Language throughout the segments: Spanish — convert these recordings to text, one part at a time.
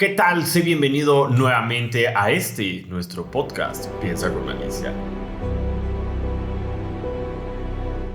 ¿Qué tal? Sé bienvenido nuevamente a nuestro podcast, Piensa con Malicia.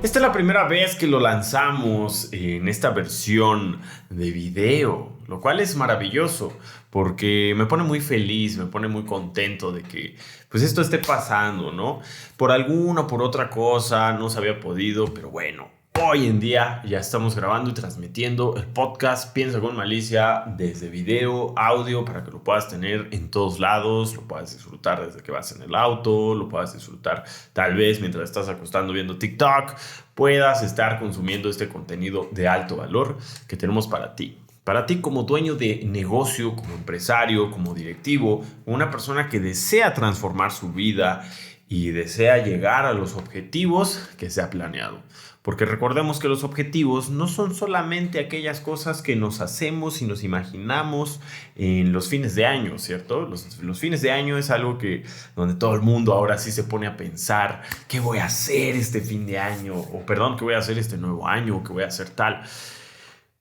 Esta es la primera vez que lo lanzamos en esta versión de video, lo cual es maravilloso porque me pone muy feliz, me pone muy contento de que pues esto esté pasando, ¿no? Por alguna o por otra cosa no se había podido, pero bueno. Hoy en día ya estamos grabando y transmitiendo el podcast Piensa con Malicia desde video, audio, para que lo puedas tener en todos lados, lo puedas disfrutar desde que vas en el auto, lo puedas disfrutar tal vez mientras estás acostando viendo TikTok, puedas estar consumiendo este contenido de alto valor que tenemos para ti. Para ti como dueño de negocio, como empresario, como directivo, una persona que desea transformar su vida y desea llegar a los objetivos que se ha planeado. Porque recordemos que los objetivos no son solamente aquellas cosas que nos hacemos y nos imaginamos en los fines de año, ¿cierto? Los fines de año es algo que donde todo el mundo ahora sí se pone a pensar qué voy a hacer este fin de año, o perdón, qué voy a hacer este nuevo año, o qué voy a hacer tal.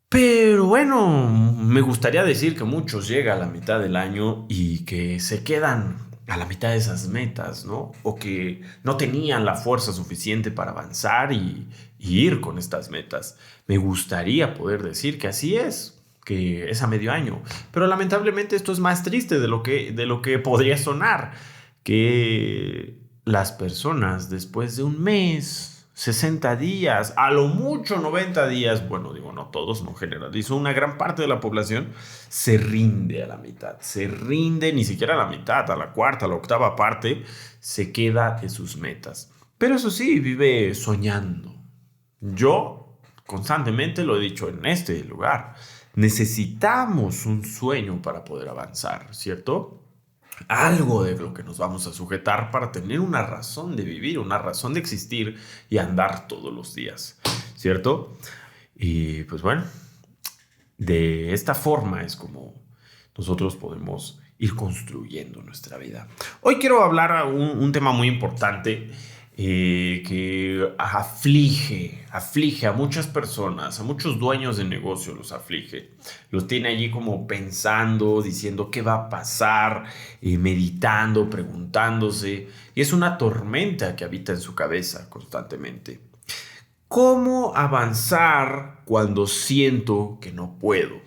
Pero bueno, me gustaría decir que muchos llegan a la mitad del año y que se quedan a la mitad de esas metas, ¿no? O que no tenían la fuerza suficiente para avanzar y ir con estas metas. Me gustaría poder decir que así que es a medio año. Pero lamentablemente esto es más triste de lo que podría sonar, que las personas después de un mes, 60 días, a lo mucho 90 días, bueno, digo, no todos, no generalizo, una gran parte de la población se rinde a la mitad, se rinde ni siquiera a la mitad, a la cuarta, a la octava parte, se queda de sus metas. Pero eso sí, vive soñando. Yo constantemente lo he dicho en este lugar, necesitamos un sueño para poder avanzar, ¿cierto? Algo de lo que nos vamos a sujetar para tener una razón de vivir, una razón de existir y andar todos los días, ¿cierto? Y pues bueno, de esta forma es como nosotros podemos ir construyendo nuestra vida. Hoy quiero hablar un tema muy importante que aflige a muchas personas, a muchos dueños de negocio los aflige. Los tiene allí como pensando, diciendo qué va a pasar, meditando, preguntándose. Y es una tormenta que habita en su cabeza constantemente. ¿Cómo avanzar cuando siento que no puedo?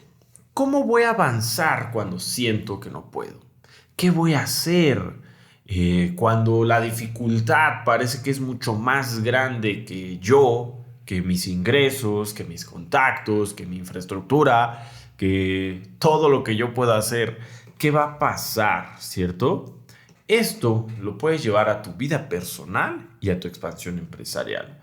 ¿Cómo voy a avanzar cuando siento que no puedo? ¿Qué voy a hacer cuando la dificultad parece que es mucho más grande que yo, que mis ingresos, que mis contactos, que mi infraestructura, que todo lo que yo pueda hacer? ¿Qué va a pasar, cierto? Esto lo puedes llevar a tu vida personal y a tu expansión empresarial.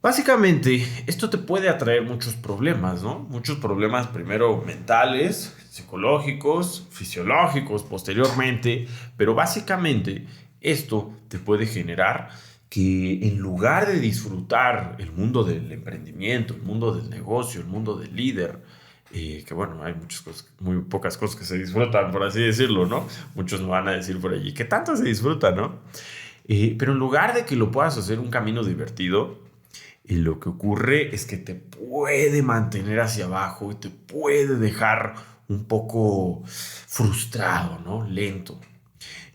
Básicamente, esto te puede atraer muchos problemas, ¿no? Muchos problemas primero mentales, psicológicos, fisiológicos posteriormente, pero básicamente esto te puede generar que en lugar de disfrutar el mundo del emprendimiento, el mundo del negocio, el mundo del líder, que bueno, hay muchas cosas, muy pocas cosas que se disfrutan, por así decirlo, ¿no? Muchos me van a decir por allí que tanto se disfruta, ¿no? Pero en lugar de que lo puedas hacer un camino divertido, y lo que ocurre es que te puede mantener hacia abajo y te puede dejar un poco frustrado, ¿no? Lento.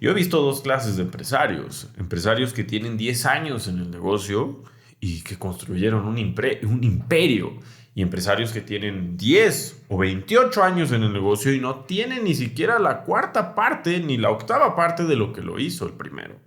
Yo he visto dos clases de empresarios. Empresarios que tienen 10 años en el negocio y que construyeron un imperio. Y empresarios que tienen 10 o 28 años en el negocio y no tienen ni siquiera la cuarta parte ni la octava parte de lo que lo hizo el primero.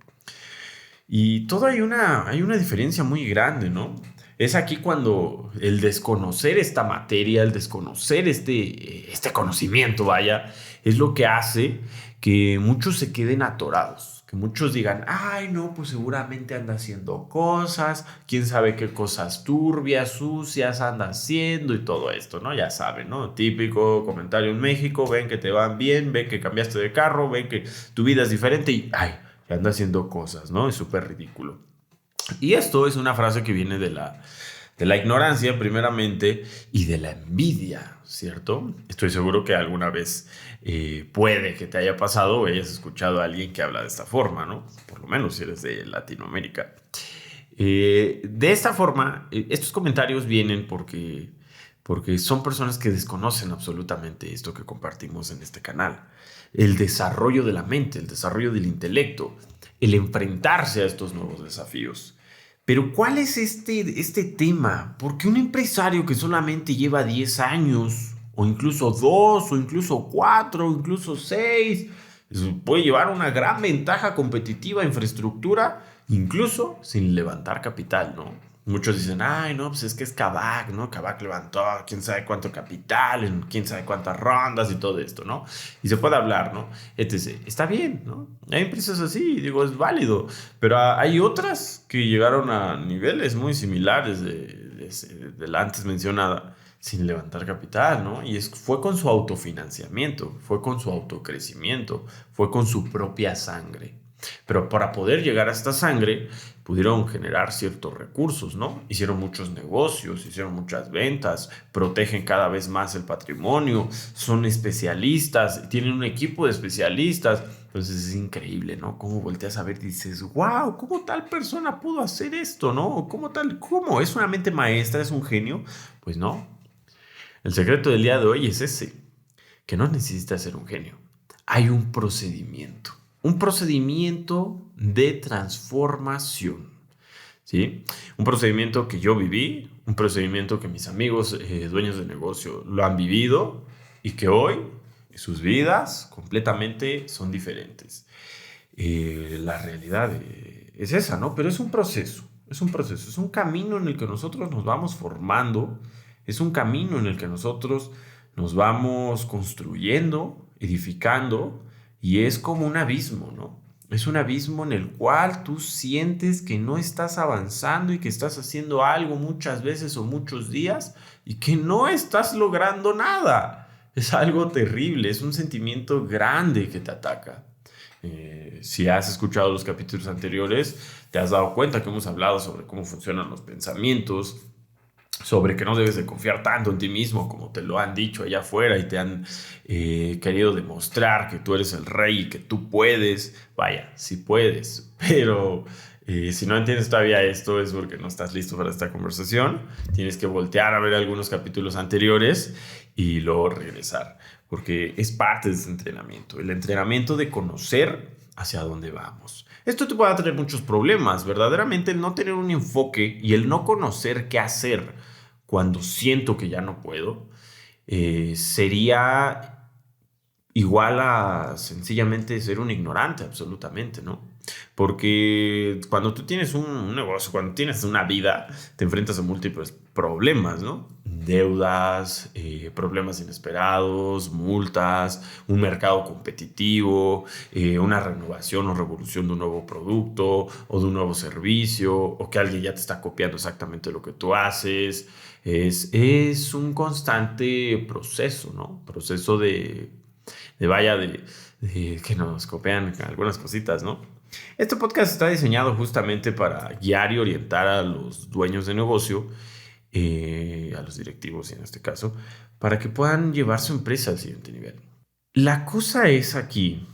Y todo hay una diferencia muy grande, ¿no? Es aquí cuando el desconocer esta materia, el desconocer este conocimiento, vaya, es lo que hace que muchos se queden atorados. Que muchos digan, ay, no, pues seguramente anda haciendo cosas, quién sabe qué cosas turbias, sucias anda haciendo y todo esto, ¿no? Ya saben, ¿no? Típico comentario en México, ven que te van bien, ven que cambiaste de carro, ven que tu vida es diferente y, ay, que anda haciendo cosas, ¿no? Es súper ridículo. Y esto es una frase que viene de la ignorancia, primeramente, y de la envidia, ¿cierto? Estoy seguro que alguna vez puede que te haya pasado o hayas escuchado a alguien que habla de esta forma, ¿no? Por lo menos si eres de Latinoamérica. De esta forma, estos comentarios vienen porque son personas que desconocen absolutamente esto que compartimos en este canal. El desarrollo de la mente, el desarrollo del intelecto, el enfrentarse a estos nuevos desafíos. Pero ¿cuál es este tema? Porque un empresario que solamente lleva 10 años, o incluso 2, o incluso 4, o incluso 6, puede llevar una gran ventaja competitiva, infraestructura, incluso sin levantar capital, ¿no? Muchos dicen, ay, no, pues es que es Kavak, ¿no? Kavak levantó quién sabe cuánto capital, en quién sabe cuántas rondas y todo esto, ¿no? Y se puede hablar, ¿no? Etc. Está bien, ¿no? Hay empresas así, digo, es válido. Pero hay otras que llegaron a niveles muy similares de la antes mencionada sin levantar capital, ¿no? Y fue con su autofinanciamiento, fue con su autocrecimiento, fue con su propia sangre. Pero para poder llegar a esta sangre, pudieron generar ciertos recursos, ¿no? Hicieron muchos negocios, hicieron muchas ventas, protegen cada vez más el patrimonio, son especialistas, tienen un equipo de especialistas. Entonces es increíble, ¿no? Cómo volteas a ver y dices, wow, ¿cómo tal persona pudo hacer esto, no? ¿Cómo? ¿Es una mente maestra, es un genio? Pues no. El secreto del día de hoy es ese, que no necesitas ser un genio. Hay un procedimiento de transformación, ¿sí? Un procedimiento que yo viví, un procedimiento que mis amigos dueños de negocio lo han vivido y que hoy sus vidas completamente son diferentes. La realidad es esa, ¿no? Pero es un proceso, es un camino en el que nosotros nos vamos formando, es un camino en el que nosotros nos vamos construyendo, edificando, y es como un abismo, ¿no? Es un abismo en el cual tú sientes que no estás avanzando y que estás haciendo algo muchas veces o muchos días y que no estás logrando nada. Es algo terrible, es un sentimiento grande que te ataca. Si has escuchado los capítulos anteriores, te has dado cuenta que hemos hablado sobre cómo funcionan los pensamientos, sobre que no debes de confiar tanto en ti mismo como te lo han dicho allá afuera y te han querido demostrar que tú eres el rey y que tú puedes. Vaya, sí puedes, pero si no entiendes todavía esto es porque no estás listo para esta conversación. Tienes que voltear a ver algunos capítulos anteriores y luego regresar, porque es parte de ese entrenamiento, el entrenamiento de conocer hacia dónde vamos. Esto te puede traer muchos problemas, verdaderamente el no tener un enfoque y el no conocer qué hacer cuando siento que ya no puedo, sería igual a sencillamente ser un ignorante, absolutamente, ¿no? Porque cuando tú tienes un negocio, cuando tienes una vida, te enfrentas a múltiples problemas, ¿no? Deudas, problemas inesperados, multas, un mercado competitivo, una renovación o revolución de un nuevo producto o de un nuevo servicio, o que alguien ya te está copiando exactamente lo que tú haces. Es un constante proceso, ¿no? Proceso de que nos copian algunas cositas, ¿no? Este podcast está diseñado justamente para guiar y orientar a los dueños de negocio, a los directivos en este caso, para que puedan llevar su empresa al siguiente nivel. La cosa es aquí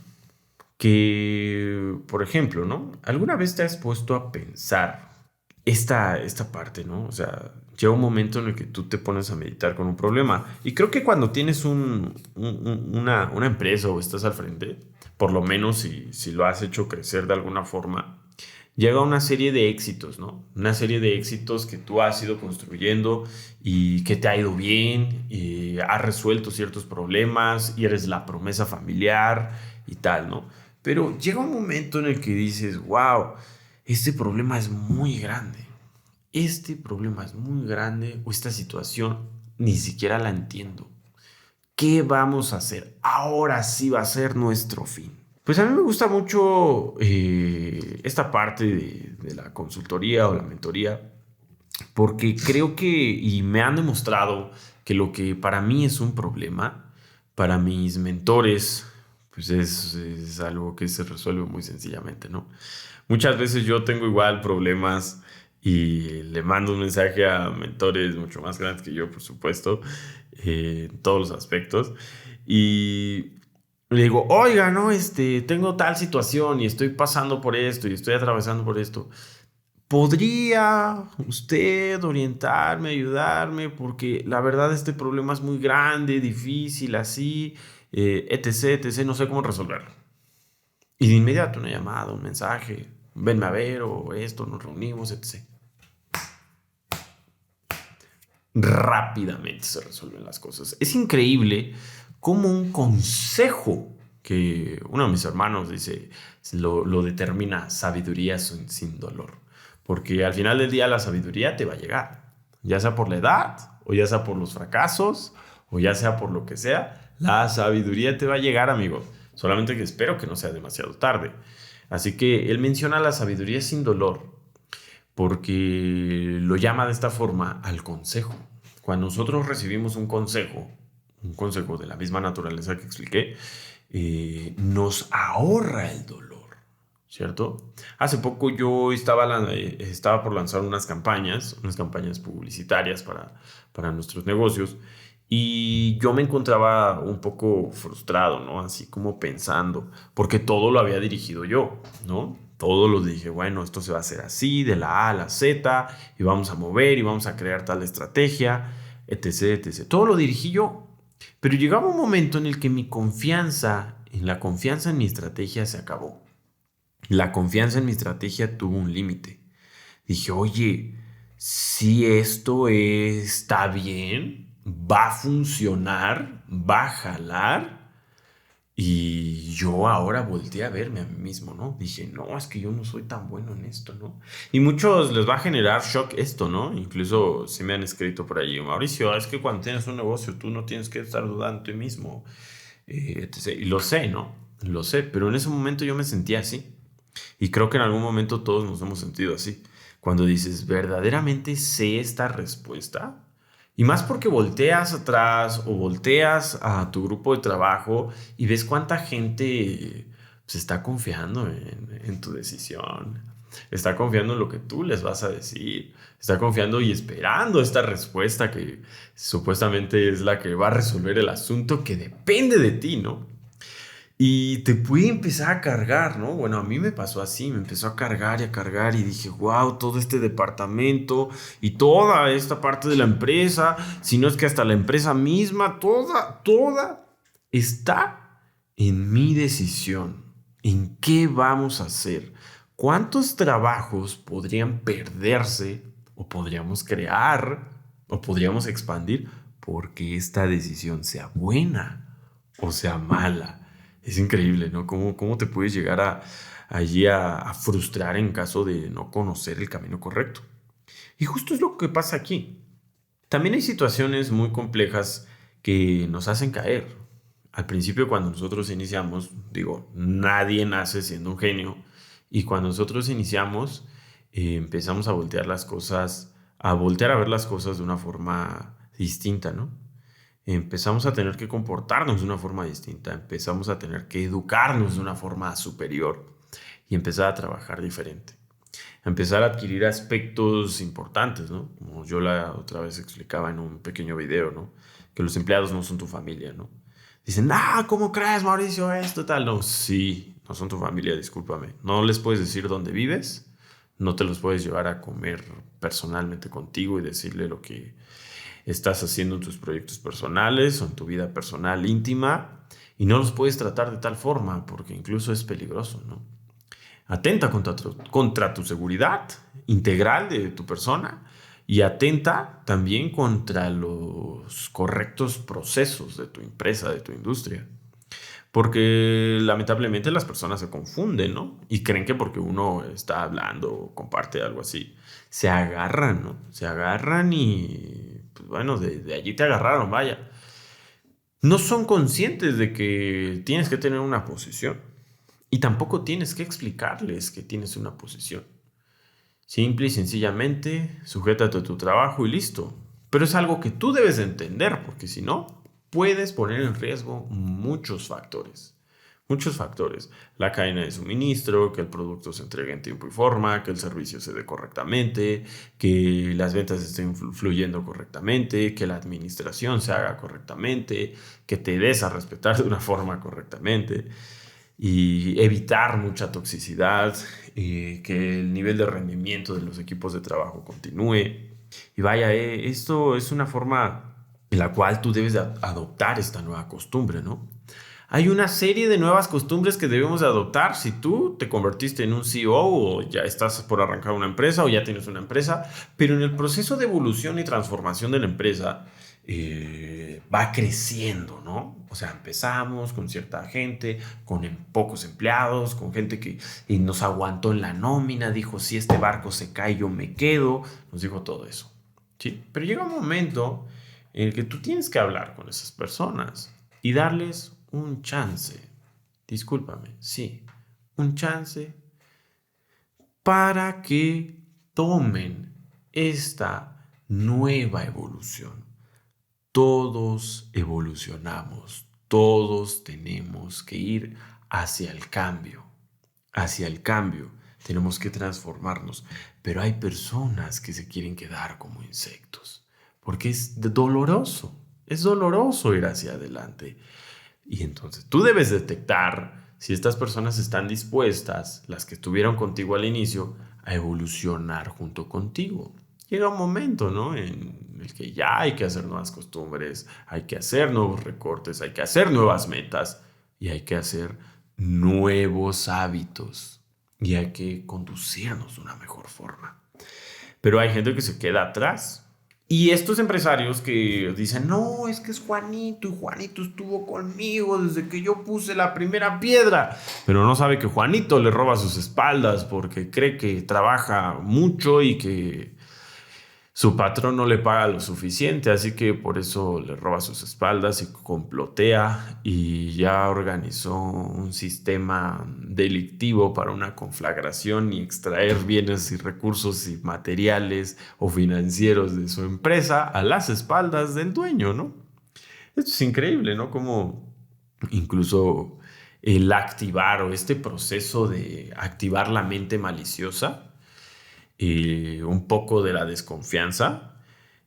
que, por ejemplo, ¿no? ¿Alguna vez te has puesto a pensar esta parte, ¿no? O sea, llega un momento en el que tú te pones a meditar con un problema. Y creo que cuando tienes una empresa o estás al frente, por lo menos si lo has hecho crecer de alguna forma, llega una serie de éxitos, ¿no? Una serie de éxitos que tú has ido construyendo y que te ha ido bien, y has resuelto ciertos problemas y eres la promesa familiar y tal, ¿no? Pero llega un momento en el que dices, wow, este problema es muy grande. Este problema es muy grande o esta situación ni siquiera la entiendo. ¿Qué vamos a hacer? Ahora sí va a ser nuestro fin. Pues a mí me gusta mucho esta parte de la consultoría o la mentoría, porque creo que, y me han demostrado que lo que para mí es un problema, para mis mentores, pues es algo que se resuelve muy sencillamente, ¿no? Muchas veces yo tengo igual problemas y le mando un mensaje a mentores mucho más grandes que yo, por supuesto, en todos los aspectos. Y le digo, oiga, no, tengo tal situación y estoy pasando por esto y estoy atravesando por esto. ¿podría usted orientarme, ayudarme? Porque la verdad este problema es muy grande, difícil, así, etc, etc, no sé cómo resolverlo. Y de inmediato una llamada, un mensaje, venme a ver o esto, nos reunimos, etc. Rápidamente se resuelven las cosas. Es increíble cómo un consejo que uno de mis hermanos dice lo determina sabiduría sin dolor. Porque al final del día la sabiduría te va a llegar, ya sea por la edad, o ya sea por los fracasos, o ya sea por lo que sea, la sabiduría te va a llegar, amigo. Solamente que espero que no sea demasiado tarde. Así que él menciona la sabiduría sin dolor porque lo llama de esta forma al consejo. Cuando nosotros recibimos un consejo de la misma naturaleza que expliqué, nos ahorra el dolor, ¿cierto? Hace poco yo estaba por lanzar unas campañas publicitarias para nuestros negocios, y yo me encontraba un poco frustrado, ¿no? Así como pensando, porque todo lo había dirigido yo, ¿no? Todo lo dije, bueno, esto se va a hacer así, de la A a la Z, y vamos a mover y vamos a crear tal estrategia, etc, etc. Todo lo dirigí yo. Pero llegaba un momento en el que la confianza en mi estrategia se acabó. La confianza en mi estrategia tuvo un límite. Dije, oye, si esto está bien, va a funcionar, va a jalar. Y yo ahora volteé a verme a mí mismo, ¿no? Dije, no, es que yo no soy tan bueno en esto, ¿no? Y muchos les va a generar shock esto, ¿no? Incluso se me han escrito por allí, Mauricio, es que cuando tienes un negocio tú no tienes que estar dudando de ti mismo. Etc. Y lo sé, ¿no? Lo sé, pero en ese momento yo me sentía así. Y creo que en algún momento todos nos hemos sentido así. Cuando dices, ¿verdaderamente sé esta respuesta? Y más porque volteas atrás o volteas a tu grupo de trabajo y ves cuánta gente pues, está confiando en tu decisión. Está confiando en lo que tú les vas a decir. Está confiando y esperando esta respuesta que supuestamente es la que va a resolver el asunto que depende de ti, ¿no? Y te puede empezar a cargar, ¿no? Bueno, a mí me pasó así, me empezó a cargar y a cargar y dije, wow, todo este departamento y toda esta parte de la empresa, si no es que hasta la empresa misma, toda está en mi decisión. ¿En qué vamos a hacer? ¿Cuántos trabajos podrían perderse o podríamos crear o podríamos expandir porque esta decisión sea buena o sea mala? Es increíble, ¿no? ¿Cómo te puedes llegar allí a frustrar en caso de no conocer el camino correcto? Y justo es lo que pasa aquí. También hay situaciones muy complejas que nos hacen caer. Al principio, cuando nosotros iniciamos, digo, nadie nace siendo un genio. Y cuando nosotros iniciamos, empezamos a voltear las cosas, a voltear a ver las cosas de una forma distinta, ¿no? Empezamos a tener que comportarnos de una forma distinta, empezamos a tener que educarnos de una forma superior y empezar a trabajar diferente, empezar a adquirir aspectos importantes, ¿no? Como yo la otra vez explicaba en un pequeño video, ¿no? Que los empleados no son tu familia, ¿no? Dicen, ¿cómo crees, Mauricio, esto, tal? No, sí, no son tu familia, discúlpame. No les puedes decir dónde vives, no te los puedes llevar a comer personalmente contigo y decirle lo que estás haciendo en tus proyectos personales o en tu vida personal íntima, y no los puedes tratar de tal forma porque incluso es peligroso, ¿no? Atenta contra tu seguridad integral de tu persona y atenta también contra los correctos procesos de tu empresa, de tu industria. Porque lamentablemente las personas se confunden, ¿no? Y creen que porque uno está hablando o comparte algo así, se agarran, ¿no? Se agarran y, pues bueno, de allí te agarraron, vaya. No son conscientes de que tienes que tener una posición. Y tampoco tienes que explicarles que tienes una posición. Simple y sencillamente, sujétate a tu trabajo y listo. Pero es algo que tú debes de entender, porque si no, puedes poner en riesgo muchos factores. Muchos factores. La cadena de suministro, que el producto se entregue en tiempo y forma, que el servicio se dé correctamente, que las ventas estén fluyendo correctamente, que la administración se haga correctamente, que te des a respetar de una forma correctamente. y evitar mucha toxicidad, que el nivel de rendimiento de los equipos de trabajo continúe. Y vaya, esto es una forma en la cual tú debes de adoptar esta nueva costumbre, ¿no? Hay una serie de nuevas costumbres que debemos de adoptar si tú te convertiste en un CEO o ya estás por arrancar una empresa o ya tienes una empresa, pero en el proceso de evolución y transformación de la empresa va creciendo, ¿no? O sea, empezamos con cierta gente, con pocos empleados, con gente que nos aguantó en la nómina, dijo, si este barco se cae, yo me quedo, nos dijo todo eso, ¿sí? Pero llega un momento en el que tú tienes que hablar con esas personas y darles un chance, discúlpame, sí, un chance para que tomen esta nueva evolución. Todos evolucionamos, todos tenemos que ir hacia el cambio, hacia el cambio. Tenemos que transformarnos, pero hay personas que se quieren quedar como insectos, porque es doloroso ir hacia adelante. Y entonces tú debes detectar si estas personas están dispuestas, las que estuvieron contigo al inicio, a evolucionar junto contigo. Llega un momento, ¿no? En el que ya hay que hacer nuevas costumbres, hay que hacer nuevos recortes, hay que hacer nuevas metas y hay que hacer nuevos hábitos y hay que conducirnos de una mejor forma. Pero hay gente que se queda atrás. Y estos empresarios que dicen, no, es que es Juanito y Juanito estuvo conmigo desde que yo puse la primera piedra. Pero no sabe que Juanito le roba sus espaldas porque cree que trabaja mucho y que su patrón no le paga lo suficiente, así que por eso le roba sus espaldas y complotea y ya organizó un sistema delictivo para una conflagración y extraer bienes y recursos y materiales o financieros de su empresa a las espaldas del dueño, ¿no? Esto es increíble, ¿no? Como incluso el activar o este proceso de activar la mente maliciosa y un poco de la desconfianza,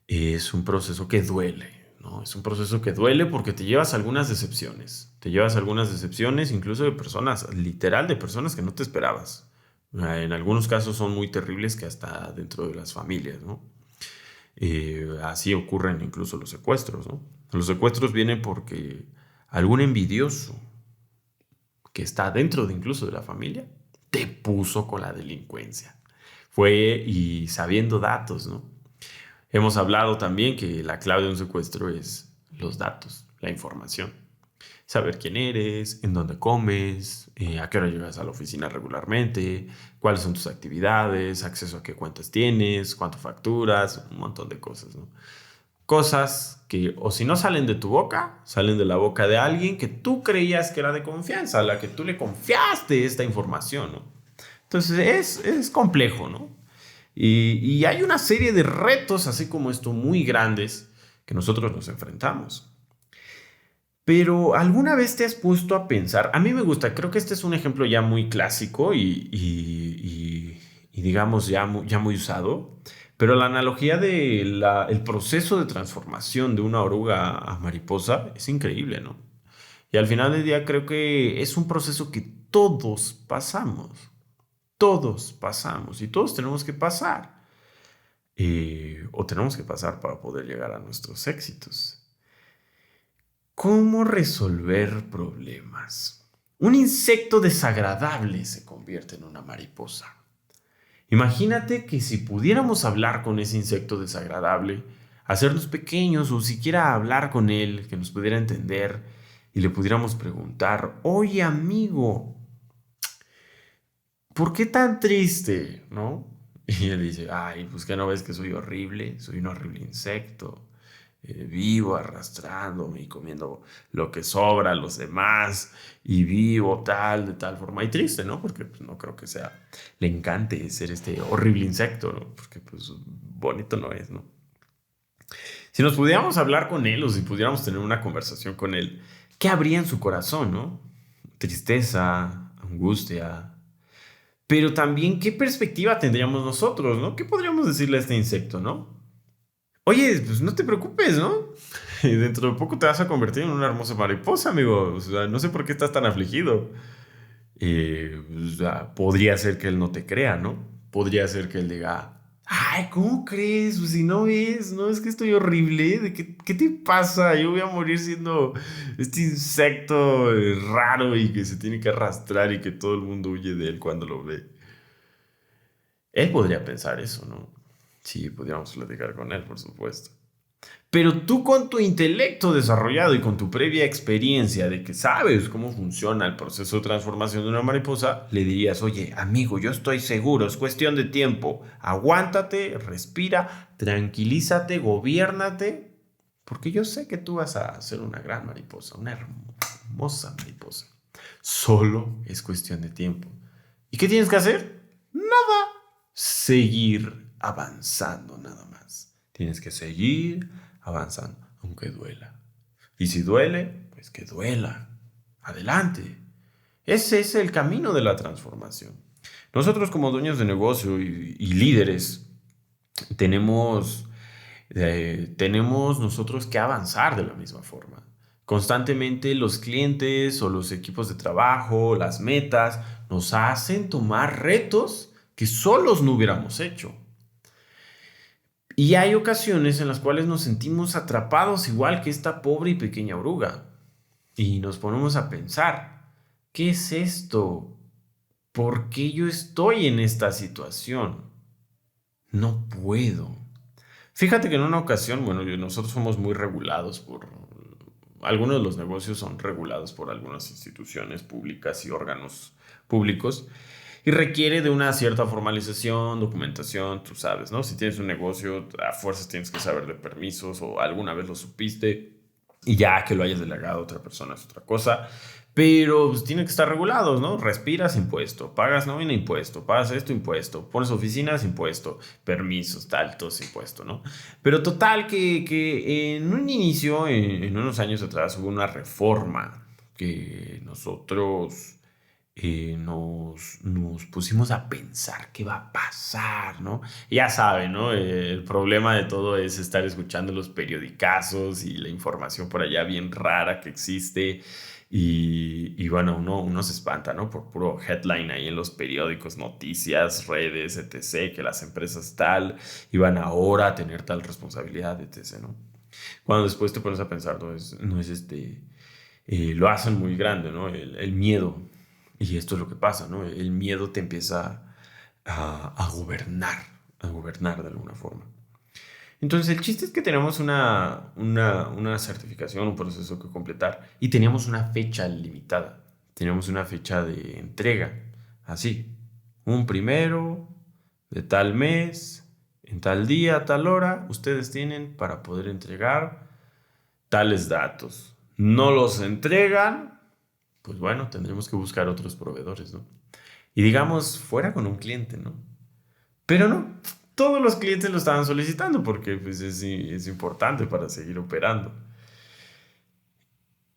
es un proceso que duele, ¿no? Es un proceso que duele porque te llevas algunas decepciones. Te llevas algunas decepciones incluso de personas, literal, de personas que no te esperabas. En algunos casos son muy terribles que hasta dentro de las familias, ¿no? Así ocurren incluso los secuestros, ¿no? Los secuestros vienen porque algún envidioso que está dentro de incluso de la familia te puso con la delincuencia. Fue y sabiendo datos, ¿no? Hemos hablado también que la clave de un secuestro es los datos, la información. Saber quién eres, en dónde comes, a qué hora llegas a la oficina regularmente, cuáles son tus actividades, acceso a qué cuentas tienes, cuánto facturas, un montón de cosas, ¿no? Cosas que o si no salen de tu boca, salen de la boca de alguien que tú creías que era de confianza, a la que tú le confiaste esta información, ¿no? Entonces es complejo, ¿no? Y hay una serie de retos, así como esto, muy grandes que nosotros nos enfrentamos. Pero ¿alguna vez te has puesto a pensar? A mí me gusta, creo que este es un ejemplo ya muy clásico y digamos ya muy usado, pero la analogía del el proceso de transformación de una oruga a mariposa es increíble, ¿no? Y al final del día creo que es un proceso que todos pasamos y todos tenemos que pasar, o tenemos que pasar para poder llegar a nuestros éxitos. ¿Cómo resolver problemas? Un insecto desagradable se convierte en una mariposa. Imagínate que si pudiéramos hablar con ese insecto desagradable, hacernos pequeños o siquiera hablar con él, que nos pudiera entender y le pudiéramos preguntar, oye amigo, ¿por qué tan triste? ¿No? Y él dice, ay, pues que no ves que soy un horrible insecto. Vivo arrastrándome y comiendo lo que sobra a los demás y vivo de tal forma y triste, ¿no? Porque pues, no creo que le encante ser este horrible insecto, ¿no? Porque pues bonito no es, ¿no? Si nos pudiéramos hablar con él o si pudiéramos tener una conversación con él, ¿qué habría en su corazón, no? Tristeza, angustia, pero también qué perspectiva tendríamos nosotros, ¿no? ¿Qué podríamos decirle a este insecto, no? Oye, pues no te preocupes, ¿no? Y dentro de poco te vas a convertir en una hermosa mariposa, amigo. O sea, no sé por qué estás tan afligido. O sea, podría ser que él no te crea, ¿no? Podría ser que él diga, ay, ¿cómo crees? Pues si no ves, no es que estoy horrible, ¿qué te pasa? Yo voy a morir siendo este insecto raro y que se tiene que arrastrar y que todo el mundo huye de él cuando lo ve. Él podría pensar eso, ¿no? Sí, podríamos platicar con él, por supuesto. Pero tú con tu intelecto desarrollado y con tu previa experiencia de que sabes cómo funciona el proceso de transformación de una mariposa, le dirías, oye, amigo, yo estoy seguro, es cuestión de tiempo. Aguántate, respira, tranquilízate, gobiérnate, porque yo sé que tú vas a ser una gran mariposa, una hermosa mariposa. Solo es cuestión de tiempo. ¿Y qué tienes que hacer? Nada. Seguir avanzando nada más. Tienes que seguir avanzando, aunque duela. Y si duele, pues que duela. Adelante. Ese es el camino de la transformación. Nosotros como dueños de negocio y líderes tenemos nosotros que avanzar de la misma forma. Constantemente los clientes o los equipos de trabajo, las metas, nos hacen tomar retos que solos no hubiéramos hecho. Y hay ocasiones en las cuales nos sentimos atrapados igual que esta pobre y pequeña oruga. Y nos ponemos a pensar, ¿qué es esto? ¿Por qué yo estoy en esta situación? No puedo. Fíjate que en una ocasión, bueno, nosotros somos muy regulados algunos de los negocios son regulados por algunas instituciones públicas y órganos públicos y requiere de una cierta formalización, documentación, tú sabes, ¿no? Si tienes un negocio, a fuerzas tienes que saber de permisos o alguna vez lo supiste y ya que lo hayas delegado a otra persona es otra cosa. Pero pues, tiene que estar regulados, ¿no? Respiras impuesto, pagas nómina impuesto, pagas esto impuesto, pones oficinas impuesto, permisos, tal, todo es impuesto, ¿no? Pero total que en un inicio, en unos años atrás, hubo una reforma que nosotros nos pusimos a pensar qué va a pasar, ¿no? Ya saben, ¿no? El problema de todo es estar escuchando los periodicazos y la información por allá bien rara que existe. Y bueno, uno se espanta, ¿no? Por puro headline ahí en los periódicos, noticias, redes, etc., que las empresas tal iban ahora a tener tal responsabilidad, etc., ¿no? Cuando después te pones a pensar, lo hacen muy grande, ¿no? El miedo. Y esto es lo que pasa, ¿no? El miedo te empieza a gobernar de alguna forma. Entonces, el chiste es que tenemos una certificación, un proceso que completar y teníamos una fecha limitada. Teníamos una fecha de entrega, así. Un primero de tal mes, en tal día, tal hora, ustedes tienen para poder entregar tales datos. No los entregan, pues bueno, tendremos que buscar otros proveedores, ¿no? Y digamos, fuera con un cliente, ¿no? Pero no, todos los clientes lo estaban solicitando porque pues, es importante para seguir operando.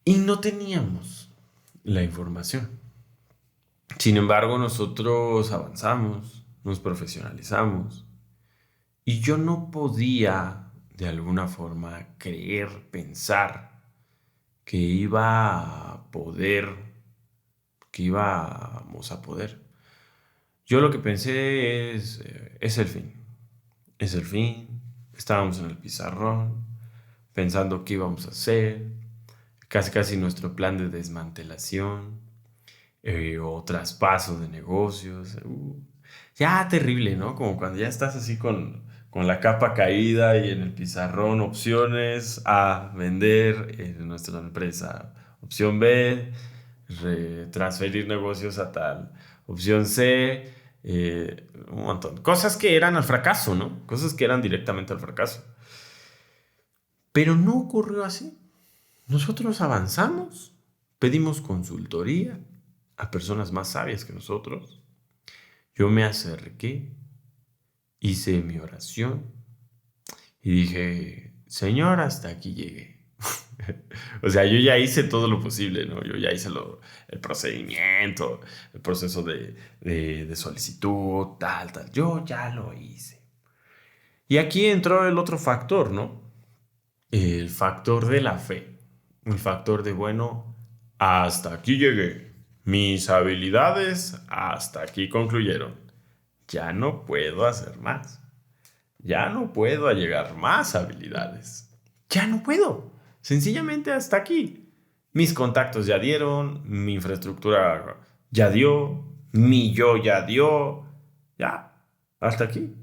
Y no teníamos la información. Sin embargo, nosotros avanzamos, nos profesionalizamos y yo no podía de alguna forma creer, pensar que iba a poder, que íbamos a poder. Yo lo que pensé es el fin. Es el fin. Estábamos en el pizarrón, pensando qué íbamos a hacer, casi casi nuestro plan de desmantelación o traspaso de negocios. Ya terrible, ¿no? Como cuando ya estás así con la capa caída y en el pizarrón opciones A, vender nuestra empresa. Opción B, transferir negocios a tal. Opción C, un montón. Cosas que eran al fracaso, ¿no? Cosas que eran directamente al fracaso. Pero no ocurrió así. Nosotros avanzamos, pedimos consultoría a personas más sabias que nosotros. Yo me acerqué, hice mi oración y dije, Señor, hasta aquí llegué. O sea, yo ya hice todo lo posible, ¿no? Yo ya hice el procedimiento, el proceso de solicitud, tal, tal. Yo ya lo hice. Y aquí entró el otro factor, ¿no? El factor de la fe. El factor de, bueno, hasta aquí llegué. Mis habilidades hasta aquí concluyeron. Ya no puedo hacer más. Ya no puedo allegar más habilidades. Ya no puedo. Sencillamente hasta aquí. Mis contactos ya dieron, mi infraestructura ya dio, mi yo ya dio. Ya, hasta aquí.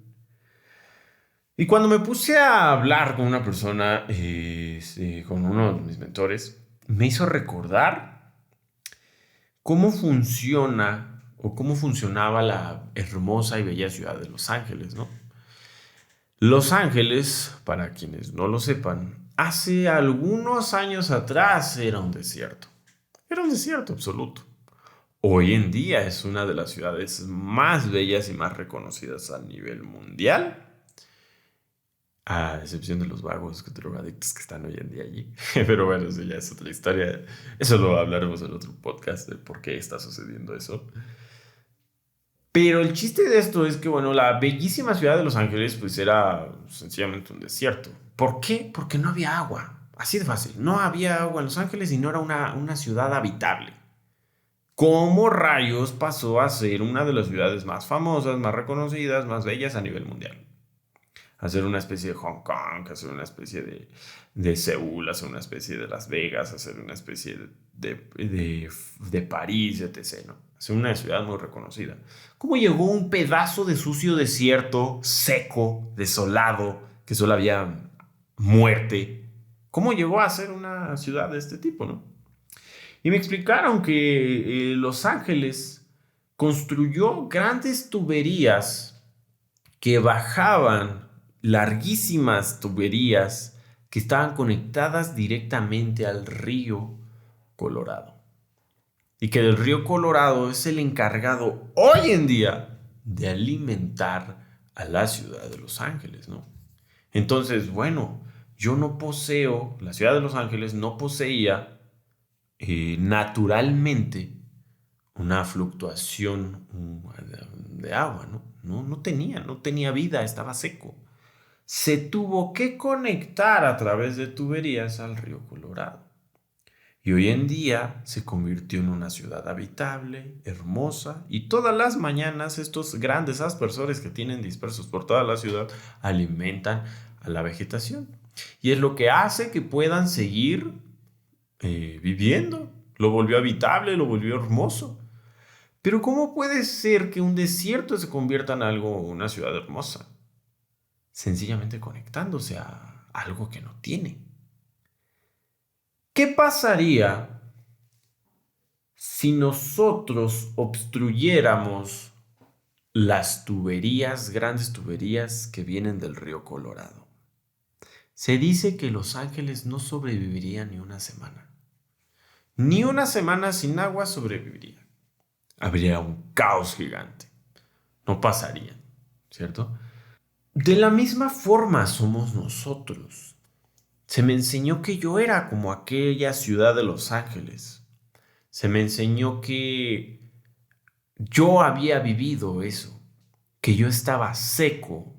Y cuando me puse a hablar con una persona, sí, con uno de mis mentores, me hizo recordar cómo funciona o cómo funcionaba la hermosa y bella ciudad de Los Ángeles, ¿no? Los Ángeles, para quienes no lo sepan, hace algunos años atrás era un desierto. Era un desierto absoluto. Hoy en día es una de las ciudades más bellas y más reconocidas a nivel mundial, a excepción de los vagos drogadictos que están hoy en día allí. Pero bueno, eso ya es otra historia. Eso lo hablaremos en otro podcast de por qué está sucediendo eso. Pero el chiste de esto es que, bueno, la bellísima ciudad de Los Ángeles, pues era sencillamente un desierto. ¿Por qué? Porque no había agua. Así de fácil. No había agua en Los Ángeles y no era una ciudad habitable. ¿Cómo rayos pasó a ser una de las ciudades más famosas, más reconocidas, más bellas a nivel mundial? Hacer una especie de Hong Kong, hacer una especie de Seúl, hacer una especie de Las Vegas, hacer una especie de París, etc., ¿no? Hacer una ciudad muy reconocida. ¿Cómo llegó un pedazo de sucio desierto, seco, desolado, que solo había muerte? ¿Cómo llegó a ser una ciudad de este tipo, no? Y me explicaron que Los Ángeles construyó grandes tuberías que bajaban, larguísimas tuberías que estaban conectadas directamente al río Colorado. Y que el río Colorado es el encargado hoy en día de alimentar a la ciudad de Los Ángeles, ¿no? Entonces, bueno, yo no poseo, la ciudad de Los Ángeles no poseía naturalmente una fluctuación de agua, ¿no? No tenía vida, estaba seco. Se tuvo que conectar a través de tuberías al río Colorado. Y hoy en día se convirtió en una ciudad habitable, hermosa, y todas las mañanas estos grandes aspersores que tienen dispersos por toda la ciudad alimentan a la vegetación. Y es lo que hace que puedan seguir viviendo. Lo volvió habitable, lo volvió hermoso. Pero ¿cómo puede ser que un desierto se convierta en una ciudad hermosa? Sencillamente conectándose a algo que no tiene. ¿Qué pasaría si nosotros obstruyéramos las tuberías, grandes tuberías que vienen del río Colorado? Se dice que Los Ángeles no sobreviviría ni una semana. Ni una semana sin agua sobreviviría. Habría un caos gigante. No pasaría, ¿cierto? De la misma forma somos nosotros. Se me enseñó que yo era como aquella ciudad de Los Ángeles. Se me enseñó que yo había vivido eso, que yo estaba seco,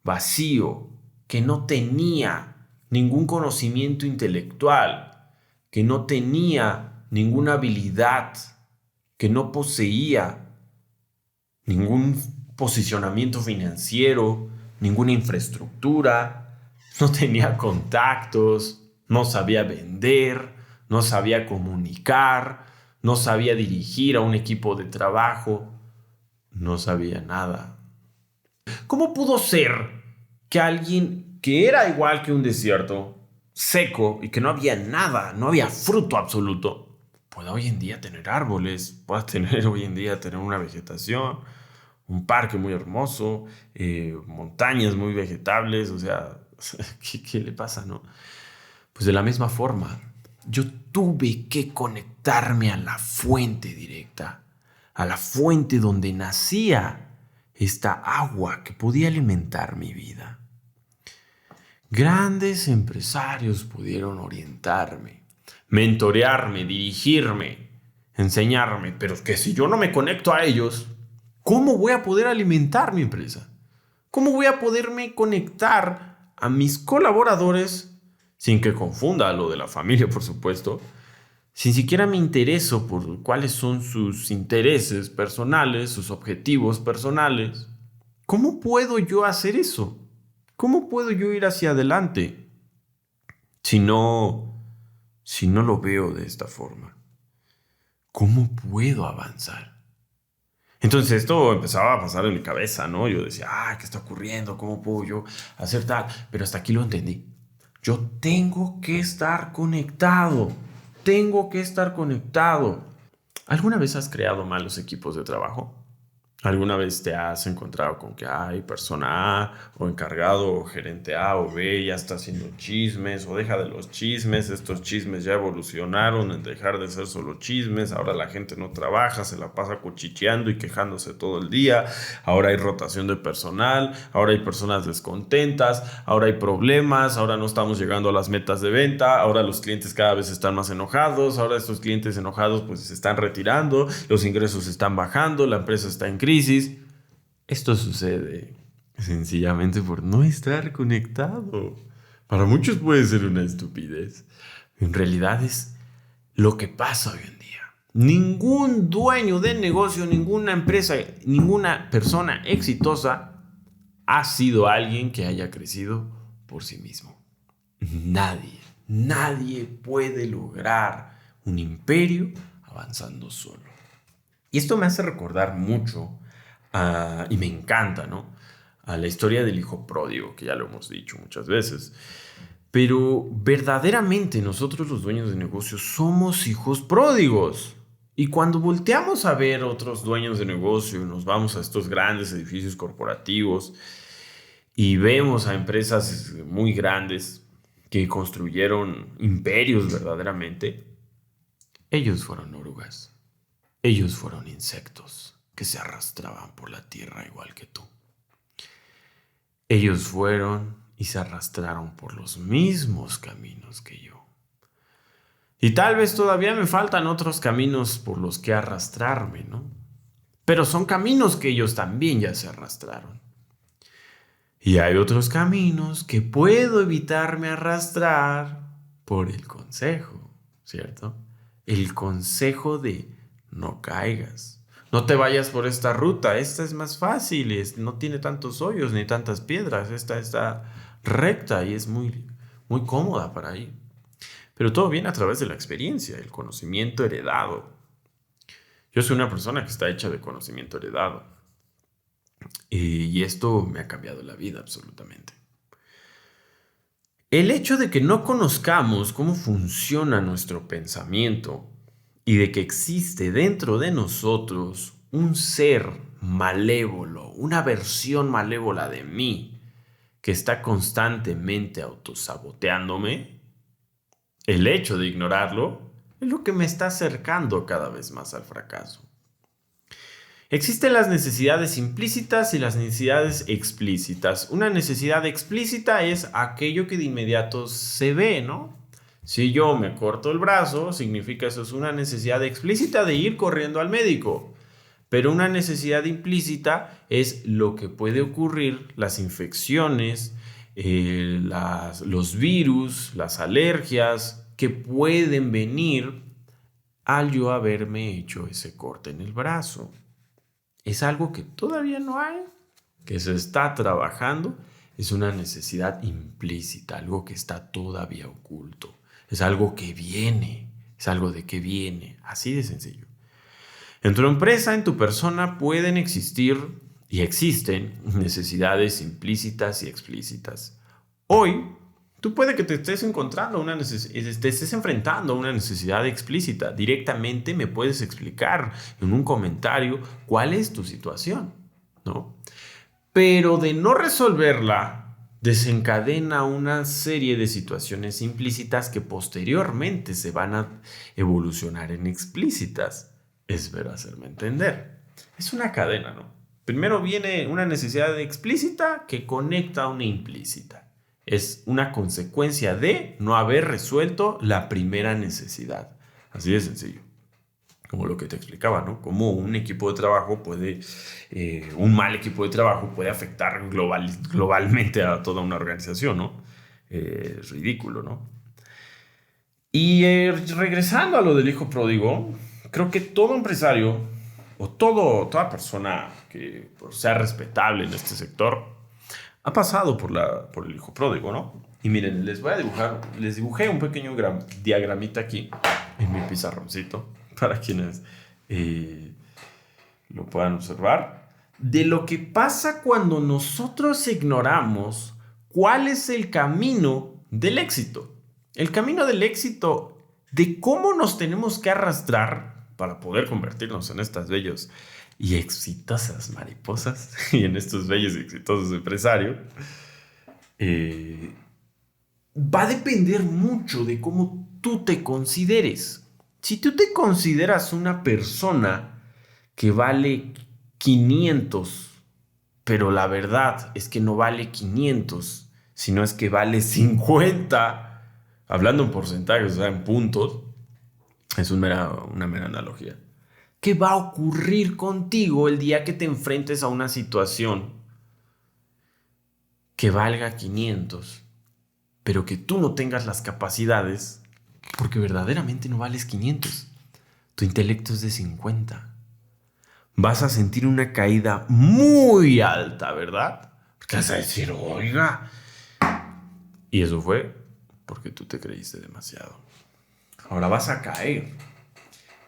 vacío, que no tenía ningún conocimiento intelectual, que no tenía ninguna habilidad, que no poseía ningún posicionamiento financiero, ninguna infraestructura, no tenía contactos, no sabía vender, no sabía comunicar, no sabía dirigir a un equipo de trabajo, no sabía nada. ¿Cómo pudo ser que alguien que era igual que un desierto, seco y que no había nada, no había fruto absoluto, pueda hoy en día tener árboles, pueda tener hoy en día tener una vegetación, un parque muy hermoso, montañas muy vegetables? O sea, ¿qué le pasa, no? Pues de la misma forma, yo tuve que conectarme a la fuente directa, a la fuente donde nacía esta agua que podía alimentar mi vida. Grandes empresarios pudieron orientarme, mentorearme, dirigirme, enseñarme, pero es que si yo no me conecto a ellos, ¿cómo voy a poder alimentar mi empresa? ¿Cómo voy a poderme conectar a mis colaboradores sin que confunda lo de la familia, por supuesto? si ni siquiera me intereso por cuáles son sus intereses personales, sus objetivos personales, ¿cómo puedo yo hacer eso? ¿Cómo puedo yo ir hacia adelante si no, si no lo veo de esta forma? ¿Cómo puedo avanzar? Entonces esto empezaba a pasar en mi cabeza, ¿no? Yo decía, ¿qué está ocurriendo? ¿Cómo puedo yo hacer tal? Pero hasta aquí lo entendí. Yo tengo que estar conectado. Tengo que estar conectado. ¿Alguna vez has creado malos equipos de trabajo? ¿Alguna vez te has encontrado con que hay persona A o encargado o gerente A o B ya está haciendo chismes o deja de los chismes? Estos chismes ya evolucionaron en dejar de ser solo chismes. Ahora la gente no trabaja, se la pasa cuchicheando y quejándose todo el día. Ahora hay rotación de personal, ahora hay personas descontentas, ahora hay problemas, ahora no estamos llegando a las metas de venta, ahora los clientes cada vez están más enojados, ahora estos clientes enojados pues se están retirando, los ingresos están bajando, la empresa está en crisis. Esto sucede sencillamente por no estar conectado. Para muchos puede ser una estupidez. En realidad es lo que pasa hoy en día. Ningún dueño de negocio, ninguna empresa, ninguna persona exitosa ha sido alguien que haya crecido por sí mismo. Nadie puede lograr un imperio avanzando solo. Y esto me hace recordar mucho, y me encanta, ¿no? A la historia del hijo pródigo, que ya lo hemos dicho muchas veces. Pero verdaderamente nosotros los dueños de negocios somos hijos pródigos. Y cuando volteamos a ver otros dueños de negocio y nos vamos a estos grandes edificios corporativos y vemos a empresas muy grandes que construyeron imperios verdaderamente, ellos fueron orugas. Ellos fueron insectos que se arrastraban por la tierra igual que tú. Ellos fueron y se arrastraron por los mismos caminos que yo. Y tal vez todavía me faltan otros caminos por los que arrastrarme, ¿no? Pero son caminos que ellos también ya se arrastraron. Y hay otros caminos que puedo evitarme arrastrar por el consejo, ¿cierto? El consejo de no caigas. No te vayas por esta ruta. Esta es más fácil. No tiene tantos hoyos ni tantas piedras. Esta está recta y es muy cómoda para ir. Pero todo viene a través de la experiencia, el conocimiento heredado. Yo soy una persona que está hecha de conocimiento heredado. Y esto me ha cambiado la vida absolutamente. El hecho de que no conozcamos cómo funciona nuestro pensamiento y de que existe dentro de nosotros un ser malévolo, una versión malévola de mí que está constantemente autosaboteándome, el hecho de ignorarlo es lo que me está acercando cada vez más al fracaso. Existen las necesidades implícitas y las necesidades explícitas. Una necesidad explícita es aquello que de inmediato se ve, ¿no? Si yo me corto el brazo, significa eso es una necesidad explícita de ir corriendo al médico. Pero una necesidad implícita es lo que puede ocurrir, las infecciones, los virus, las alergias que pueden venir al yo haberme hecho ese corte en el brazo. Es algo que todavía no hay, que se está trabajando. Es una necesidad implícita, algo que está todavía oculto. Es algo que viene, es algo de que viene, así de sencillo. En tu empresa, en tu persona, pueden existir y existen necesidades implícitas y explícitas. Hoy, tú puede que te estés encontrando te estés enfrentando a una necesidad explícita. Directamente me puedes explicar en un comentario cuál es tu situación, ¿no? Pero de no resolverla, desencadena una serie de situaciones implícitas que posteriormente se van a evolucionar en explícitas. Espero hacerme entender. Es una cadena, ¿no? Primero viene una necesidad explícita que conecta a una implícita. Es una consecuencia de no haber resuelto la primera necesidad. Así de sencillo. Como lo que te explicaba, ¿no? Cómo un equipo de trabajo un mal equipo de trabajo puede afectar globalmente a toda una organización, ¿no? Es ridículo, ¿no? Y regresando a lo del hijo pródigo, creo que todo empresario o toda persona que pues, sea respetable en este sector ha pasado por el hijo pródigo, ¿no? Y miren, les dibujé un pequeño diagramita aquí en mi pizarroncito para quienes lo puedan observar, de lo que pasa cuando nosotros ignoramos cuál es el camino del éxito. El camino del éxito, de cómo nos tenemos que arrastrar para poder convertirnos en estas bellos y exitosas mariposas y en estos bellos y exitosos empresarios, eh, va a depender mucho de cómo tú te consideres. Si tú te consideras una persona que vale 500, pero la verdad es que no vale 500, sino es que vale 50, hablando en porcentajes, o sea, en puntos, es una mera analogía. ¿Qué va a ocurrir contigo el día que te enfrentes a una situación que valga 500, pero que tú no tengas las capacidades, porque verdaderamente no vales 500? Tu intelecto es de 50. Vas a sentir una caída muy alta, ¿verdad? Porque vas a decir, oiga. Y eso fue porque tú te creíste demasiado. Ahora vas a caer.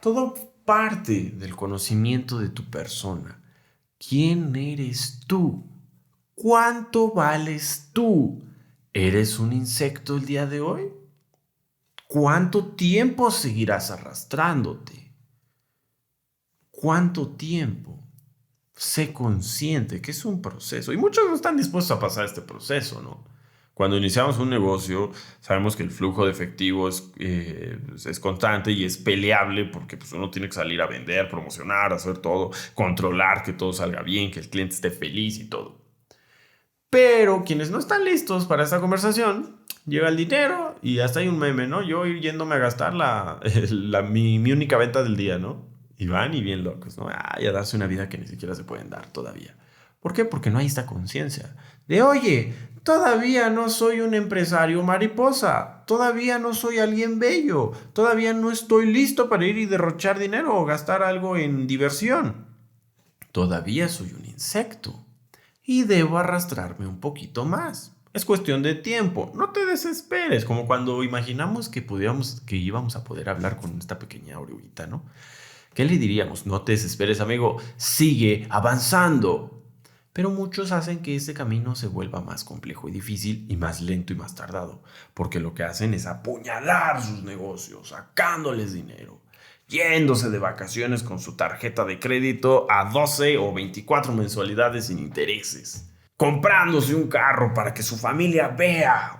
Todo parte del conocimiento de tu persona. ¿Quién eres tú? ¿Cuánto vales tú? ¿Eres un insecto el día de hoy? ¿Cuánto tiempo seguirás arrastrándote? ¿Cuánto tiempo? Sé consciente que es un proceso. Y muchos no están dispuestos a pasar este proceso, ¿no? Cuando iniciamos un negocio, sabemos que el flujo de efectivo es constante y es peleable porque pues, uno tiene que salir a vender, promocionar, hacer todo, controlar que todo salga bien, que el cliente esté feliz y todo. Pero quienes no están listos para esta conversación, llega el dinero y hasta hay un meme, ¿no? Yo ir yéndome a gastar mi única venta del día, ¿no? Y van y bien locos, ¿no? Y a darse una vida que ni siquiera se pueden dar todavía. ¿Por qué? Porque no hay esta conciencia de, oye, todavía no soy un empresario mariposa, todavía no soy alguien bello, todavía no estoy listo para ir y derrochar dinero o gastar algo en diversión. Todavía soy un insecto y debo arrastrarme un poquito más. Es cuestión de tiempo, no te desesperes, como cuando imaginamos que íbamos a poder hablar con esta pequeña oruguita, ¿no? ¿Qué le diríamos? No te desesperes, amigo, sigue avanzando. Pero muchos hacen que ese camino se vuelva más complejo y difícil y más lento y más tardado, porque lo que hacen es apuñalar sus negocios, sacándoles dinero, yéndose de vacaciones con su tarjeta de crédito a 12 o 24 mensualidades sin intereses, comprándose un carro para que su familia vea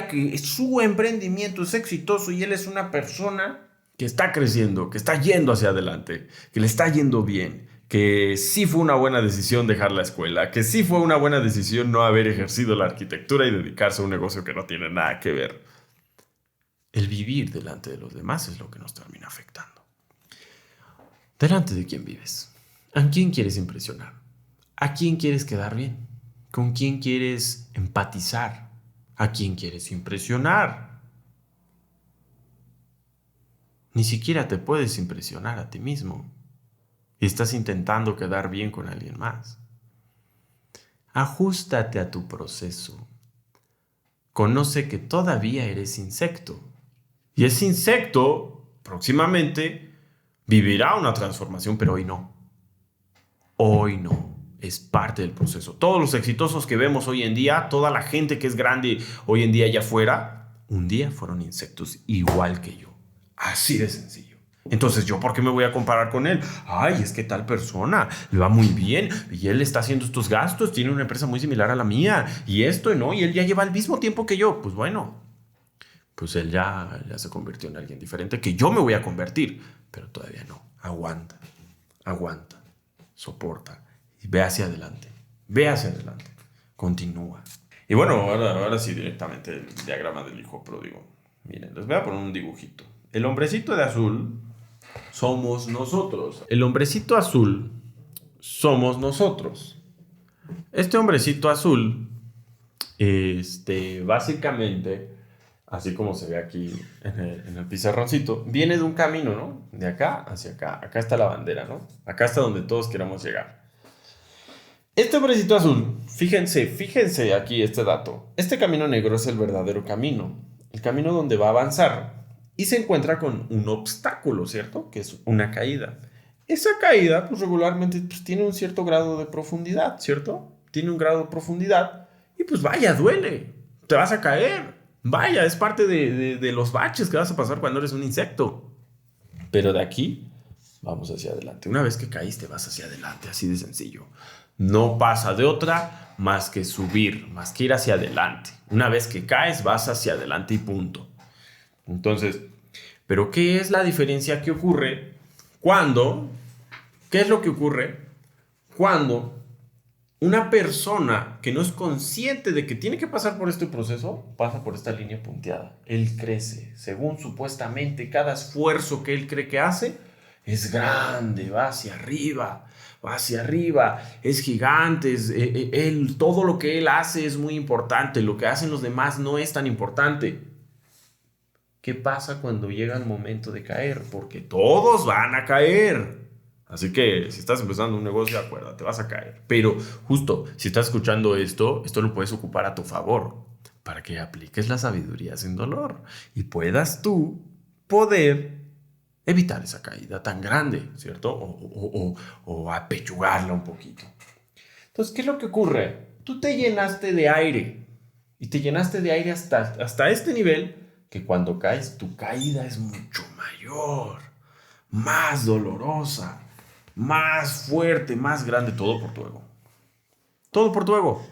que su emprendimiento es exitoso y él es una persona que está creciendo, que está yendo hacia adelante, que le está yendo bien, que sí fue una buena decisión dejar la escuela, que sí fue una buena decisión no haber ejercido la arquitectura y dedicarse a un negocio que no tiene nada que ver. El vivir delante de los demás es lo que nos termina afectando. ¿Delante de quién vives? ¿A quién quieres impresionar? ¿A quién quieres quedar bien? ¿Con quién quieres empatizar? ¿A quién quieres impresionar? Ni siquiera te puedes impresionar a ti mismo y estás intentando quedar bien con alguien más. Ajústate a tu proceso. Conoce que todavía eres insecto. Y ese insecto, próximamente, vivirá una transformación, pero hoy no. Hoy no. Es parte del proceso. Todos los exitosos que vemos hoy en día, toda la gente que es grande hoy en día allá afuera, un día fueron insectos igual que yo. Así de sencillo. Entonces, ¿yo por qué me voy a comparar con él? Ay, es que tal persona le va muy bien y él está haciendo estos gastos, tiene una empresa muy similar a la mía y esto, ¿no? Y él ya lleva el mismo tiempo que yo. Pues bueno, pues él ya se convirtió en alguien diferente que yo me voy a convertir, pero todavía no. Aguanta, soporta y ve hacia adelante, continúa. Y bueno, ahora sí directamente el diagrama del hijo pródigo. Miren, les voy a poner un dibujito. El hombrecito de azul somos nosotros. El hombrecito azul somos nosotros. Este hombrecito azul, básicamente así como se ve aquí en el pizarroncito, viene de un camino, ¿no? De acá hacia acá. Acá está la bandera, ¿no? Acá está donde todos queramos llegar. Este hombrecito azul, fíjense aquí este dato. Este camino negro es el verdadero camino. El camino donde va a avanzar. Y se encuentra con un obstáculo, ¿cierto? Que es una caída. Esa caída, pues regularmente pues, tiene un cierto grado de profundidad, ¿cierto? Tiene un grado de profundidad. Y pues vaya, duele. Te vas a caer. Vaya, es parte de los baches que vas a pasar cuando eres un insecto. Pero de aquí, vamos hacia adelante. Una vez que caíste, vas hacia adelante, así de sencillo. No pasa de otra más que subir, más que ir hacia adelante. Una vez que caes, vas hacia adelante y punto. Entonces, ¿pero qué es la diferencia que ocurre cuando? ¿Qué es lo que ocurre cuando una persona que no es consciente de que tiene que pasar por este proceso pasa por esta línea punteada? Él crece, según supuestamente cada esfuerzo que él cree que hace es grande, va hacia arriba, es gigante, todo lo que él hace es muy importante, lo que hacen los demás no es tan importante. ¿Qué pasa cuando llega el momento de caer? Porque todos van a caer. Así que si estás empezando un negocio, acuérdate, vas a caer. Pero justo, si estás escuchando esto lo puedes ocupar a tu favor para que apliques la sabiduría sin dolor y puedas tú poder evitar esa caída tan grande, ¿cierto? O apechugarla un poquito. Entonces, ¿qué es lo que ocurre? Tú te llenaste de aire y te llenaste de aire hasta este nivel que cuando caes, tu caída es mucho mayor, más dolorosa, más fuerte, más grande, todo por tu ego. Todo por tu ego.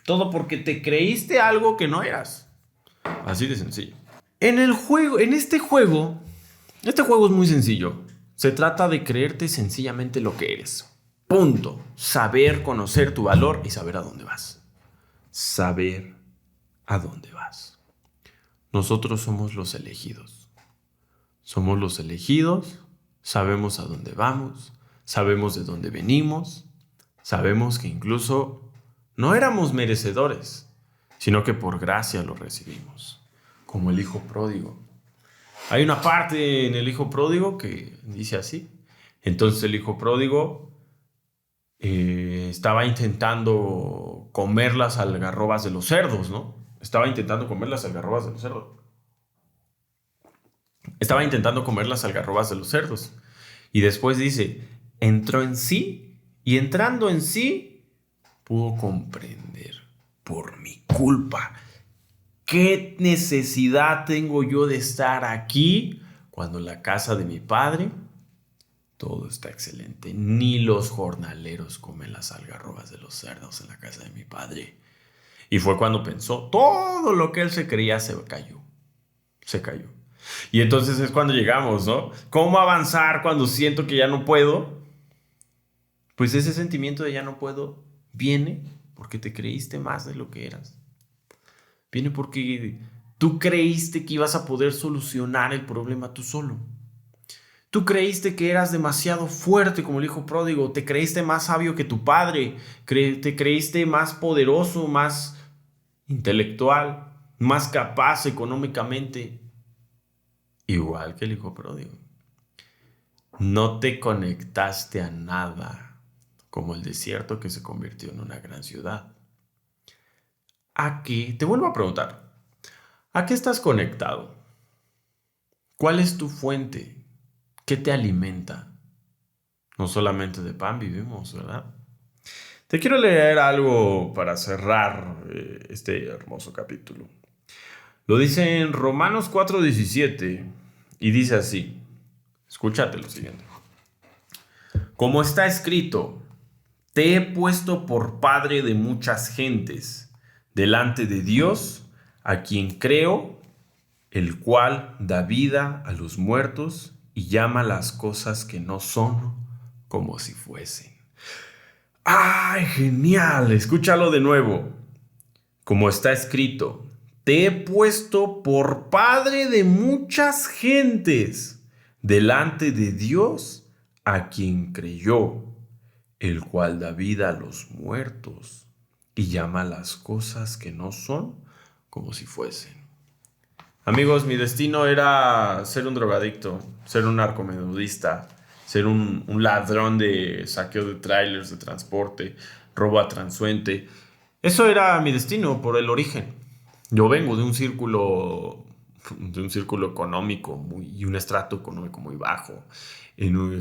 Todo porque te creíste algo que no eras. Así de sencillo. Este juego es muy sencillo. Se trata de creerte sencillamente lo que eres. Punto. Saber conocer tu valor y saber a dónde vas. Saber a dónde vas. Nosotros somos los elegidos. Somos los elegidos, sabemos a dónde vamos, sabemos de dónde venimos, sabemos que incluso no éramos merecedores, sino que por gracia lo recibimos, como el hijo pródigo. Hay una parte en el hijo pródigo que dice así. Entonces el hijo pródigo estaba intentando comer las algarrobas de los cerdos, ¿no? Estaba intentando comer las algarrobas de los cerdos. Y después dice, entró en sí y entrando en sí pudo comprender por mi culpa. ¿Qué necesidad tengo yo de estar aquí cuando en la casa de mi padre todo está excelente? Ni los jornaleros comen las algarrobas de los cerdos en la casa de mi padre. Y fue cuando pensó, todo lo que él se creía se cayó. Y entonces es cuando llegamos, ¿no? ¿Cómo avanzar cuando siento que ya no puedo? Pues ese sentimiento de ya no puedo viene porque te creíste más de lo que eras. Viene porque tú creíste que ibas a poder solucionar el problema tú solo. Tú creíste que eras demasiado fuerte como el hijo pródigo. Te creíste más sabio que tu padre. Te creíste más poderoso, más intelectual, más capaz económicamente. Igual que el hijo pródigo. No te conectaste a nada, como el desierto que se convirtió en una gran ciudad. ¿A qué? Te vuelvo a preguntar. ¿A qué estás conectado? ¿Cuál es tu fuente? ¿Qué te alimenta? No solamente de pan vivimos, ¿verdad? Te quiero leer algo para cerrar este hermoso capítulo. Lo dice en Romanos 4:17 y dice así. Escúchate lo siguiente. Como está escrito, te he puesto por padre de muchas gentes, delante de Dios, a quien creo, el cual da vida a los muertos y llama las cosas que no son como si fuesen. ¡Ay, genial! Escúchalo de nuevo. Como está escrito, te he puesto por padre de muchas gentes, delante de Dios, a quien creyó, el cual da vida a los muertos y llama las cosas que no son como si fuesen. Amigos, mi destino era ser un drogadicto, ser un narcomenudista, ser un ladrón de saqueo de trailers de transporte, robo a transeúnte. Eso era mi destino por el origen. Yo vengo de un círculo económico y un estrato económico muy bajo.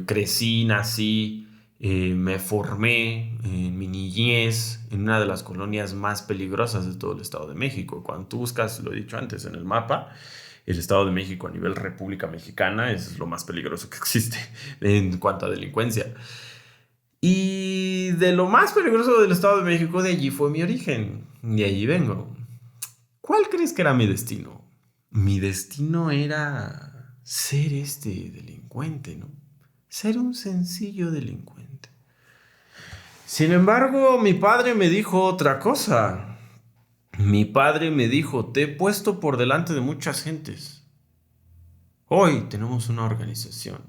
Crecí, nací, me formé en mi niñez en una de las colonias más peligrosas de todo el Estado de México. Cuando tú buscas, lo he dicho antes, en el mapa, el Estado de México a nivel República Mexicana es lo más peligroso que existe en cuanto a delincuencia. Y de lo más peligroso del Estado de México, de allí fue mi origen. De allí vengo. ¿Cuál crees que era mi destino? Mi destino era ser este delincuente, ¿no? Ser un sencillo delincuente. Sin embargo, mi padre me dijo otra cosa. Mi padre me dijo, te he puesto por delante de muchas gentes. Hoy tenemos una organización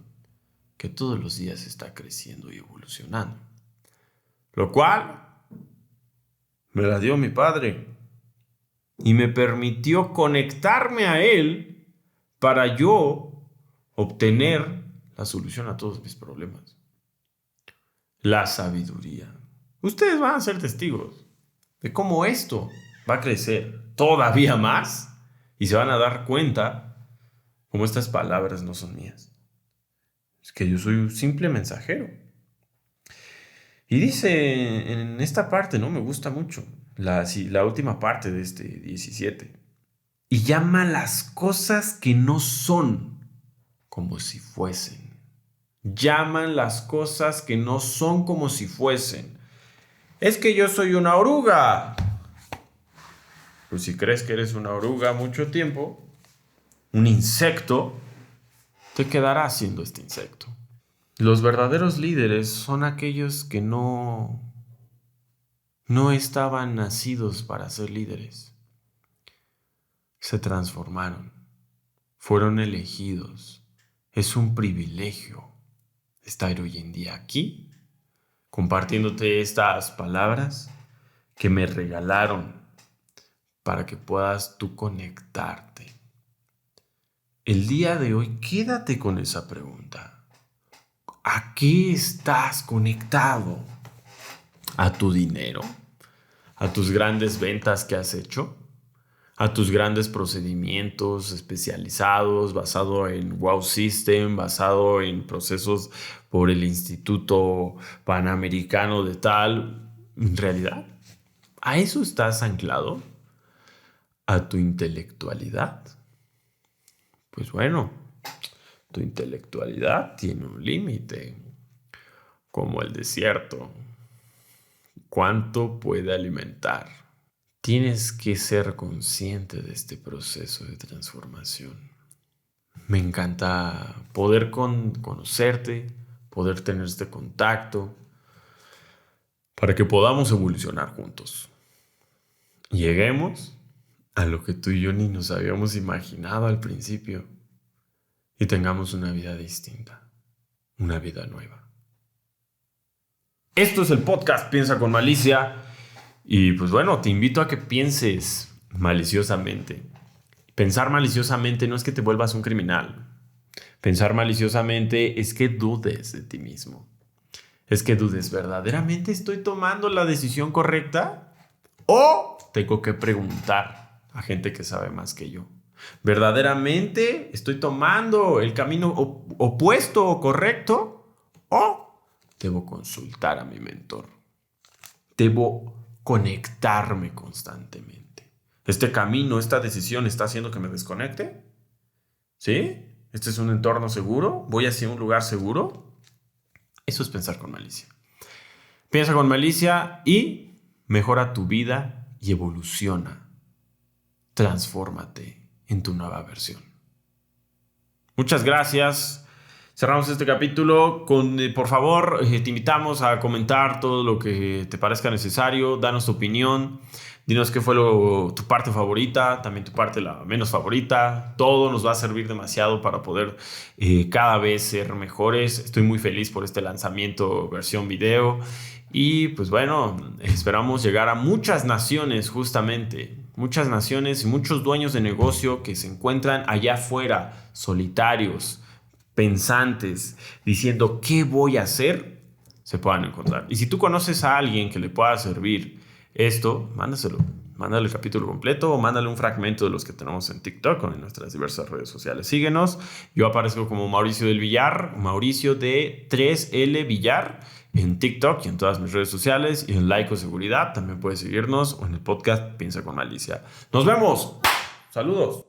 que todos los días está creciendo y evolucionando. Lo cual me la dio mi padre y me permitió conectarme a él para yo obtener la solución a todos mis problemas. La sabiduría. Ustedes van a ser testigos de cómo esto va a crecer todavía más y se van a dar cuenta cómo estas palabras no son mías. Es que yo soy un simple mensajero. Y dice en esta parte, ¿no? Me gusta mucho, la última parte de este 17. Y llama las cosas que no son como si fuesen. Llaman las cosas que no son como si fuesen. Es que yo soy una oruga. Pues si crees que eres una oruga mucho tiempo, un insecto, te quedarás siendo este insecto. Los verdaderos líderes son aquellos que no estaban nacidos para ser líderes. Se transformaron, fueron elegidos. Es un privilegio estar hoy en día aquí, compartiéndote estas palabras que me regalaron para que puedas tú conectarte. El día de hoy, quédate con esa pregunta. ¿A qué estás conectado? ¿A tu dinero? ¿A tus grandes ventas que has hecho? ¿A tus grandes procedimientos especializados basado en Wow System, basado en procesos por el Instituto Panamericano de tal? En realidad, ¿a eso estás anclado? ¿A tu intelectualidad? Pues bueno, tu intelectualidad tiene un límite, como el desierto. ¿Cuánto puede alimentar? Tienes que ser consciente de este proceso de transformación. Me encanta poder conocerte, poder tener este contacto, para que podamos evolucionar juntos. Lleguemos a lo que tú y yo ni nos habíamos imaginado al principio y tengamos una vida distinta, una vida nueva. Esto es el podcast Piensa con Malicia. Y pues bueno, te invito a que pienses maliciosamente. Pensar maliciosamente no es que te vuelvas un criminal. Pensar maliciosamente es que dudes de ti mismo. Es que dudes, ¿verdaderamente estoy tomando la decisión correcta? ¿O tengo que preguntar a gente que sabe más que yo? ¿Verdaderamente estoy tomando el camino opuesto o correcto? ¿O debo consultar a mi mentor? Debo conectarme constantemente. ¿Este camino, esta decisión está haciendo que me desconecte? ¿Sí? ¿Este es un entorno seguro? ¿Voy hacia un lugar seguro? Eso es pensar con malicia. Piensa con malicia y mejora tu vida y evoluciona. Transfórmate en tu nueva versión. Muchas gracias. Cerramos este capítulo por favor, te invitamos a comentar todo lo que te parezca necesario, danos tu opinión, dinos qué fue tu parte favorita, también tu parte la menos favorita. Todo nos va a servir demasiado para poder cada vez ser mejores. Estoy muy feliz por este lanzamiento versión video y pues bueno, esperamos llegar a muchas naciones justamente, muchas naciones y muchos dueños de negocio que se encuentran allá afuera, solitarios, pensantes, diciendo ¿qué voy a hacer? Se puedan encontrar. Y si tú conoces a alguien que le pueda servir esto, mándaselo. Mándale el capítulo completo o mándale un fragmento de los que tenemos en TikTok o en nuestras diversas redes sociales. Síguenos. Yo aparezco como Mauricio del Villar, Mauricio de 3L Villar en TikTok y en todas mis redes sociales. Y en Laico Seguridad también puedes seguirnos o en el podcast Piensa con Malicia. ¡Nos vemos! ¡Saludos!